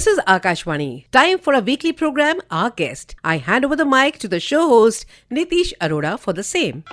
This is Akashvani. Time for a weekly program, Our Guest. I hand over the mic to the show host, Nitish Arora, for the same.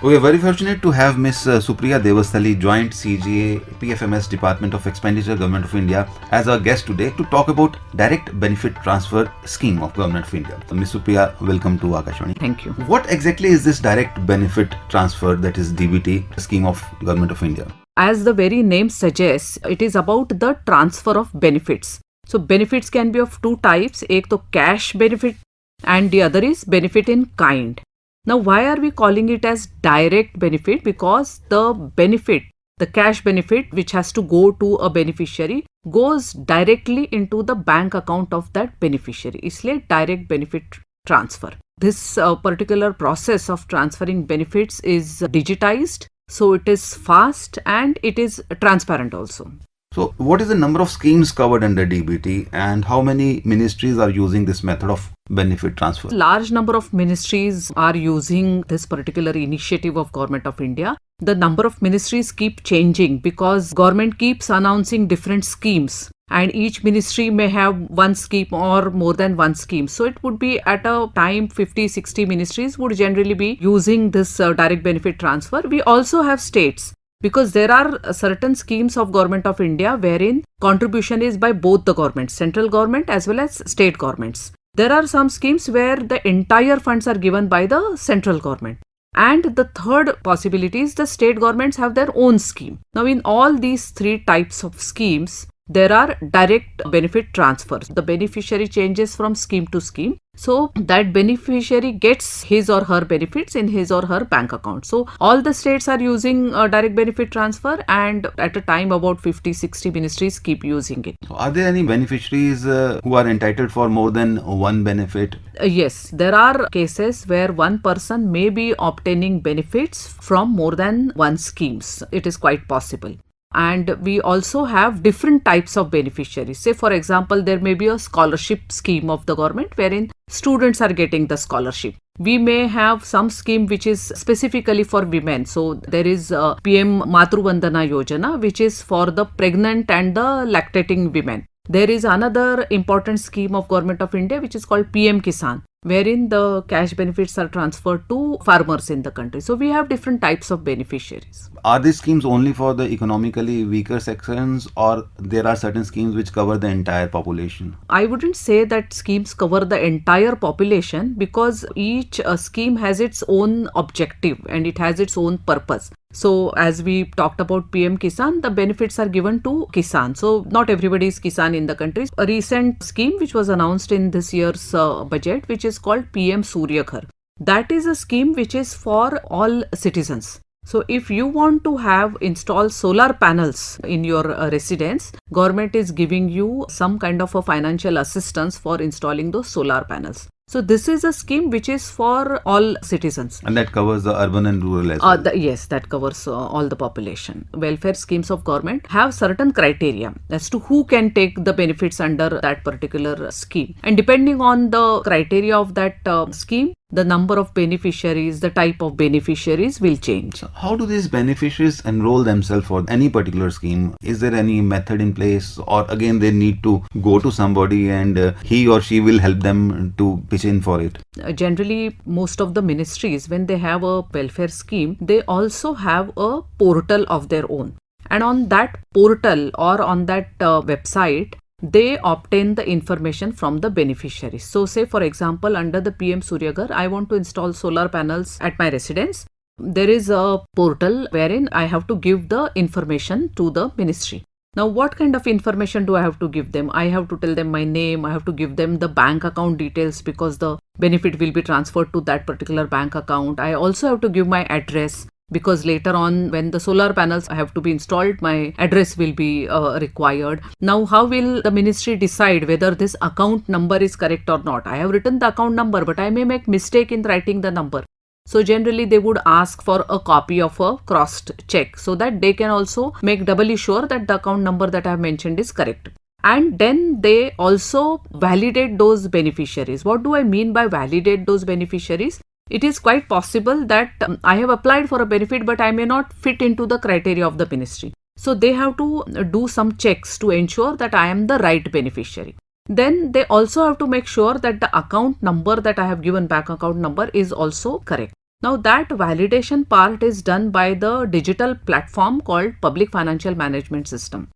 We are very fortunate to have Miss Supriya Devasthali, Joint CGA PFMS Department of Expenditure, Govt of India, as our guest today to talk about Direct Benefit Transfer Scheme of Govt of India. Miss Supriya, welcome to Akashvani. Thank you. What exactly is this Direct Benefit Transfer, that is DBT, scheme of Govt of India? As the very name suggests, it is about the transfer of benefits. So benefits can be of two types. एक तो cash benefit and the other is benefit in kind. Now why are we calling it as direct benefit? Because the benefit, the cash benefit which has to go to a beneficiary goes directly into the bank account of that beneficiary. इसलिए direct benefit transfer. This particular process of transferring benefits is digitized. So it is fast and it is transparent also. So what is the number of schemes covered under DBT and how many ministries are using this method of benefit transfer? Large number of ministries are using this particular initiative of Govt of India. The number of ministries keep changing because government keeps announcing different schemes and each ministry may have one scheme or more than one scheme. So it would be at a time 50-60 ministries would generally be using this direct benefit transfer. We also have states, because there are certain schemes of Govt of India wherein contribution is by both the governments, central government as well as state governments. There are some schemes where the entire funds are given by the central government. And the third possibility is the state governments have their own scheme. Now in all these three types of schemes, there are direct benefit transfers. The beneficiary changes from scheme to scheme. So that beneficiary gets his or her benefits in his or her bank account. So all the states are using direct benefit transfer and at a time about 50-60 ministries keep using it. Are there any beneficiaries who are entitled for more than one benefit? Yes, there are cases where one person may be obtaining benefits from more than one schemes. It is quite possible. And we also have different types of beneficiaries. Say, for example, there may be a scholarship scheme of the government wherein students are getting the scholarship. We may have some scheme which is specifically for women. So there is PM Matru Vandana Yojana, which is for the pregnant and the lactating women. There is another important scheme of Govt of India which is called PM Kisan, wherein the cash benefits are transferred to farmers in the country. So we have different types of beneficiaries. Are these schemes only for the economically weaker sections or there are certain schemes which cover the entire population? I wouldn't say that schemes cover the entire population because each scheme has its own objective and it has its own purpose. So as we talked about PM Kisan, the benefits are given to Kisan. So not everybody is Kisan in the country. A recent scheme which was announced in this year's budget, which is called PM Surya Ghar. That is a scheme which is for all citizens. So if you want to have install solar panels in your residence, government is giving you some kind of a financial assistance for installing those solar panels. So this is a scheme which is for all citizens. And that covers the urban and rural as well? Yes, that covers all the population. Welfare schemes of government have certain criteria as to who can take the benefits under that particular scheme. And depending on the criteria of that scheme, the number of beneficiaries, the type of beneficiaries will change. So how do these beneficiaries enroll themselves for any particular scheme? Is there any method in place or again they need to go to somebody and he or she will help them to pitch in for it? Generally, most of the ministries, when they have a welfare scheme, they also have a portal of their own. And on that portal or on that website, they obtain the information from the beneficiaries. So say for example, under the PM Surya Ghar, I want to install solar panels at my residence. There is a portal wherein I have to give the information to the ministry. Now what kind of information do I have to give them? I have to tell them my name, I have to give them the bank account details because the benefit will be transferred to that particular bank account. I also have to give my address, because later on when the solar panels have to be installed, my address will be required. Now how will the ministry decide whether this account number is correct or not? I have written the account number but I may make mistake in writing the number. So generally they would ask for a copy of a crossed check so that they can also make doubly sure that the account number that I have mentioned is correct. And then they also validate those beneficiaries. What do I mean by validate those beneficiaries? It is quite possible that I have applied for a benefit but I may not fit into the criteria of the ministry. So they have to do some checks to ensure that I am the right beneficiary. Then they also have to make sure that the account number that I have given, bank account number, is also correct. Now that validation part is done by the digital platform called Public Financial Management System.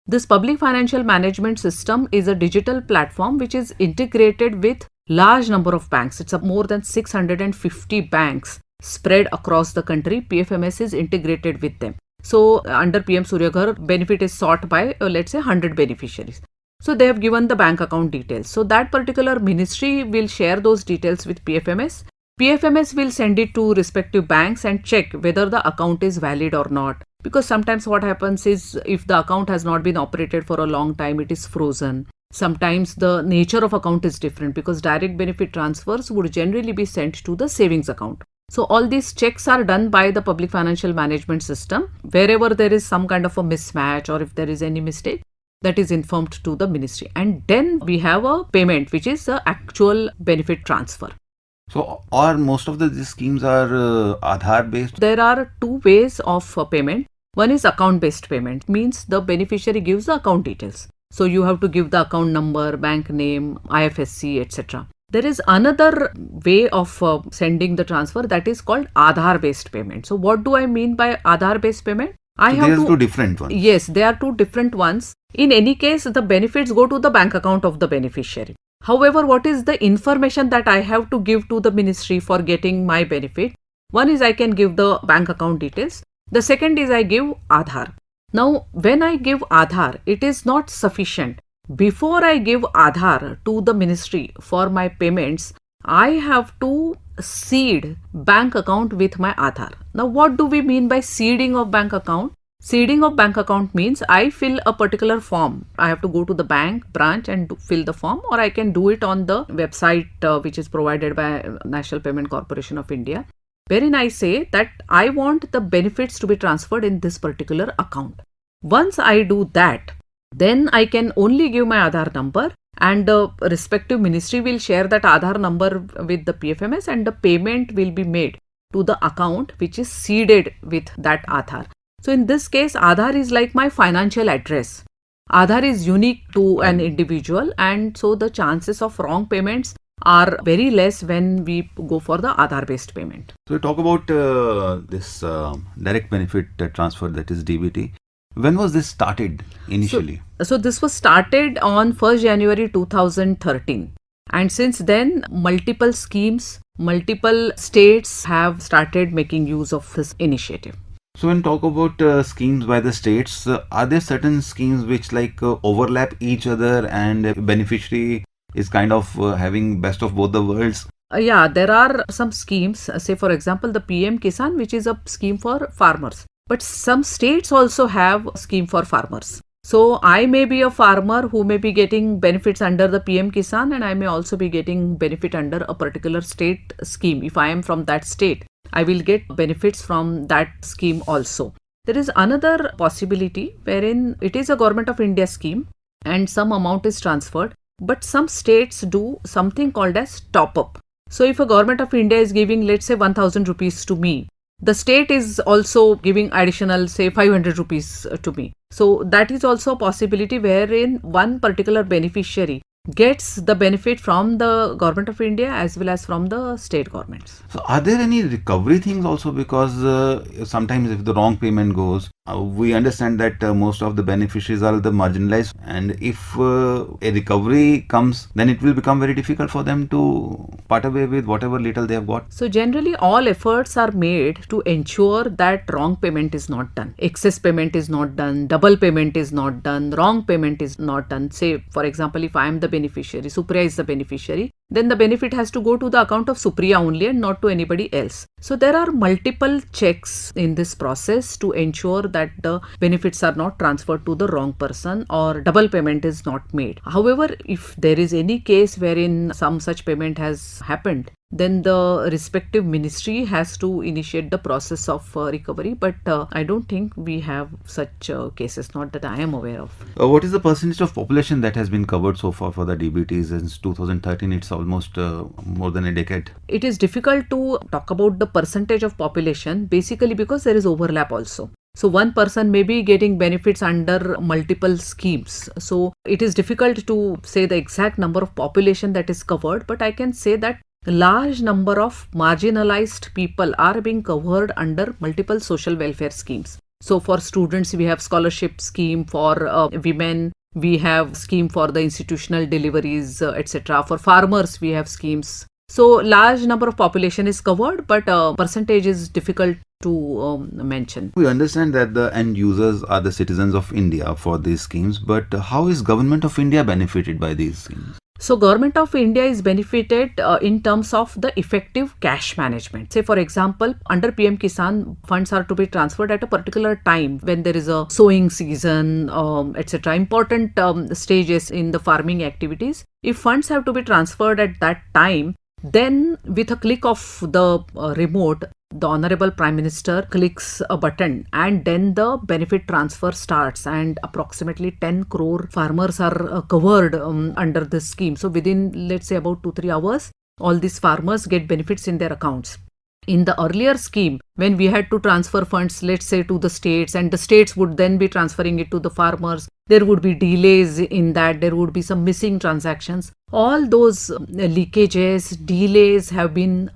This Public Financial Management System is a digital platform which is integrated with large number of banks. It's more than 650 banks spread across the country. PFMS is integrated with them. So under PM Surya Ghar, benefit is sought by let's say 100 beneficiaries. So they have given the bank account details. So that particular ministry will share those details with PFMS. PFMS will send it to respective banks and check whether the account is valid or not. Because sometimes what happens is if the account has not been operated for a long time, it is frozen. Sometimes the nature of account is different because direct benefit transfers would generally be sent to the savings account. So all these checks are done by the Public Financial Management System. Wherever there is some kind of a mismatch or if there is any mistake, that is informed to the ministry. And then we have a payment, which is the actual benefit transfer. So, or most of these schemes are Aadhaar based? There are two ways of payment. One is account based payment, means the beneficiary gives the account details. So you have to give the account number, bank name, IFSC, etc. There is another way of sending the transfer, that is called Aadhaar based payment. So what do I mean by Aadhaar based payment? There are two different ones. Yes, they are two different ones. In any case, the benefits go to the bank account of the beneficiary. However, what is the information that I have to give to the ministry for getting my benefit? One is I can give the bank account details. The second is I give Aadhaar. Now, when I give Aadhaar, it is not sufficient. Before I give Aadhaar to the ministry for my payments, I have to seed bank account with my Aadhaar. Now, what do we mean by seeding of bank account? Seeding of bank account means I fill a particular form. I have to go to the bank branch and fill the form, or I can do it on the website which is provided by National Payment Corporation of India, wherein I say that I want the benefits to be transferred in this particular account. Once I do that, then I can only give my Aadhaar number, and the respective ministry will share that Aadhaar number with the PFMS, and the payment will be made to the account which is seeded with that Aadhaar. So in this case, Aadhaar is like my financial address. Aadhaar is unique to an individual, and so the chances of wrong payments are very less when we go for the Aadhaar based payment. So we talk about this direct benefit transfer, that is DBT. When was this started initially? So this was started on 1st January 2013. And since then, multiple schemes, multiple states have started making use of this initiative. So when talk about schemes by the states, are there certain schemes which overlap each other and beneficiary is kind of having best of both the worlds? Yeah, there are some schemes, say for example the PM Kisan, which is a scheme for farmers. But some states also have a scheme for farmers. So I may be a farmer who may be getting benefits under the PM Kisan, and I may also be getting benefit under a particular state scheme. If I am from that state, I will get benefits from that scheme also. There is another possibility wherein it is a Government of India scheme and some amount is transferred, but some states do something called as top-up. So if a Government of India is giving, let's say, 1000 rupees to me, the state is also giving additional, say, 500 rupees to me. So that is also a possibility wherein one particular beneficiary gets the benefit from the Government of India as well as from the state governments. So are there any recovery things also? Because sometimes if the wrong payment goes, we understand that most of the beneficiaries are the marginalized, and if a recovery comes, then it will become very difficult for them to part away with whatever little they have got. So generally all efforts are made to ensure that wrong payment is not done. Excess payment is not done, double payment is not done, wrong payment is not done. Say for example, if I am the beneficiary, Supriya is the beneficiary, then the benefit has to go to the account of Supriya only and not to anybody else. So there are multiple checks in this process to ensure that the benefits are not transferred to the wrong person or double payment is not made. However, if there is any case wherein some such payment has happened, then the respective ministry has to initiate the process of recovery. But I don't think we have such cases, not that I am aware of. What is the percentage of population that has been covered so far for the DBT? Since 2013, it's almost more than a decade. It is difficult to talk about the percentage of population, basically because there is overlap also. So one person may be getting benefits under multiple schemes. So it is difficult to say the exact number of population that is covered, but I can say that a large number of marginalized people are being covered under multiple social welfare schemes. So for students, we have scholarship scheme. For women, we have scheme for the institutional deliveries, etc. For farmers, we have schemes. So large number of population is covered, but percentage is difficult to mention. We understand that the end users are the citizens of India for these schemes, but how is Government of India benefited by these schemes? So Government of India is benefited in terms of the effective cash management. Say for example, under PM Kisan, funds are to be transferred at a particular time when there is a sowing season, etc. Important stages in the farming activities. If funds have to be transferred at that time, then with a click of the remote, the Honorable Prime Minister clicks a button and then the benefit transfer starts, and approximately 10 crore farmers are covered under this scheme. So within, let's say, about 2-3 hours, all these farmers get benefits in their accounts. In the earlier scheme, when we had to transfer funds, let's say, to the states, and the states would then be transferring it to the farmers, there would be delays in that, there would be some missing transactions. All those leakages, delays have been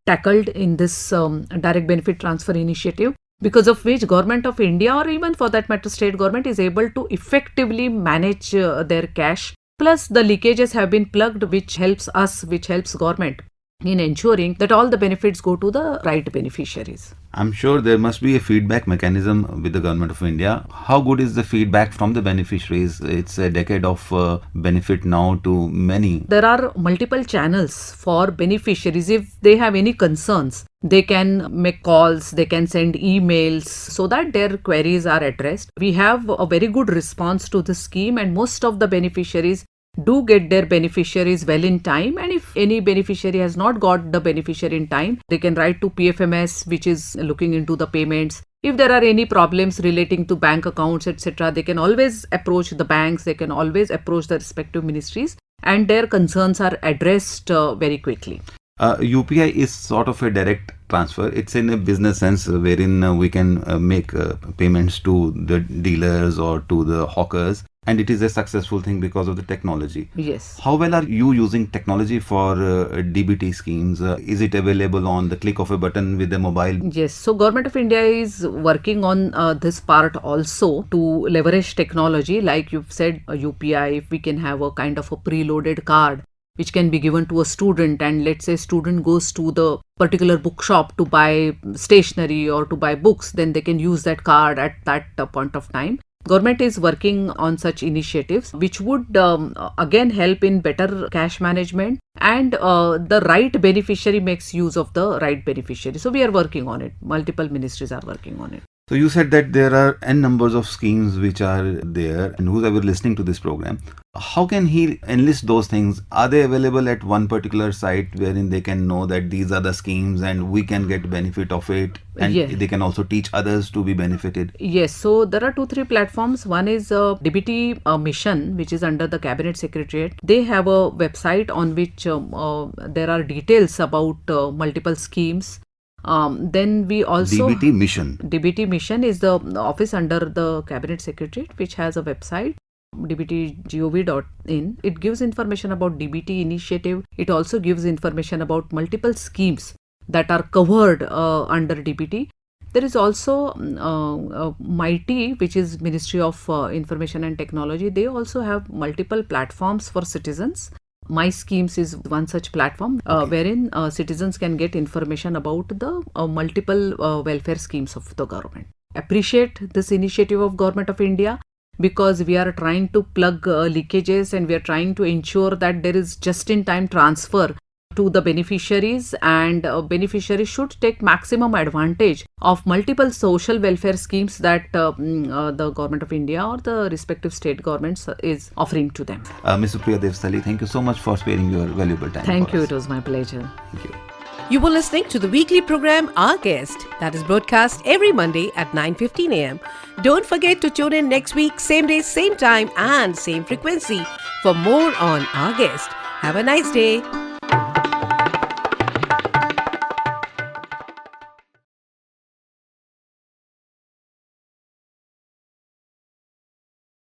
tackled in this direct benefit transfer initiative, because of which Government of India, or even for that matter state government, is able to effectively manage their cash. Plus the leakages have been plugged, which helps us, which helps government in ensuring that all the benefits go to the right beneficiaries. I'm sure there must be a feedback mechanism with the Government of India. How good is the feedback from the beneficiaries? It's a decade of benefit now to many. There are multiple channels for beneficiaries. If they have any concerns, they can make calls, they can send emails so that their queries are addressed. We have a very good response to this scheme, and most of the beneficiaries do get their beneficiaries well in time. And if any beneficiary has not got the beneficiary in time, they can write to PFMS, which is looking into the payments. If there are any problems relating to bank accounts, etc., they can always approach the banks, they can always approach the respective ministries, and their concerns are addressed very quickly. UPI is sort of a direct transfer. It's in a business sense wherein we can make payments to the dealers or to the hawkers. And it is a successful thing because of the technology. Yes. How well are you using technology for DBT schemes? Is it available on the click of a button with a mobile? Yes. So Government of India is working on this part also to leverage technology. Like you've said, UPI, if we can have a kind of a preloaded card which can be given to a student, and let's say student goes to the particular bookshop to buy stationery or to buy books, then they can use that card at that point of time. Government is working on such initiatives which would again help in better cash management, and the right beneficiary makes use of the right beneficiary. So we are working on it. Multiple ministries are working on it. So you said that there are n numbers of schemes which are there, and who's ever listening to this program, how can he enlist those things? Are they available at one particular site wherein they can know that these are the schemes and we can get benefit of it, and they can also teach others to be benefited? Yes, so there are 2-3 platforms. One is DBT Mission, which is under the Cabinet Secretariat. They have a website on which there are details about multiple schemes. Then we also DBT Mission is the office under the Cabinet Secretariat, which has a website, dbtgov.in. It gives information about DBT initiative. It also gives information about multiple schemes that are covered under DBT. There is also MITI, which is Ministry of Information and Technology. They also have multiple platforms for citizens. My Schemes is one such platform wherein citizens can get information about the multiple welfare schemes of the government. Appreciate this initiative of Government of India, because we are trying to plug leakages, and we are trying to ensure that there is just-in-time transfer to the beneficiaries, and beneficiaries should take maximum advantage of multiple social welfare schemes that the Government of India or the respective state governments is offering to them. Ms. Supriya Devasthal, thank you so much for sparing your valuable time. Thank you. It was my pleasure. Thank you. You were listening to the weekly program Our Guest, that is broadcast every Monday at 9:15 a.m. Don't forget to tune in next week, same day, same time and same frequency for more on Our Guest. Have a nice day.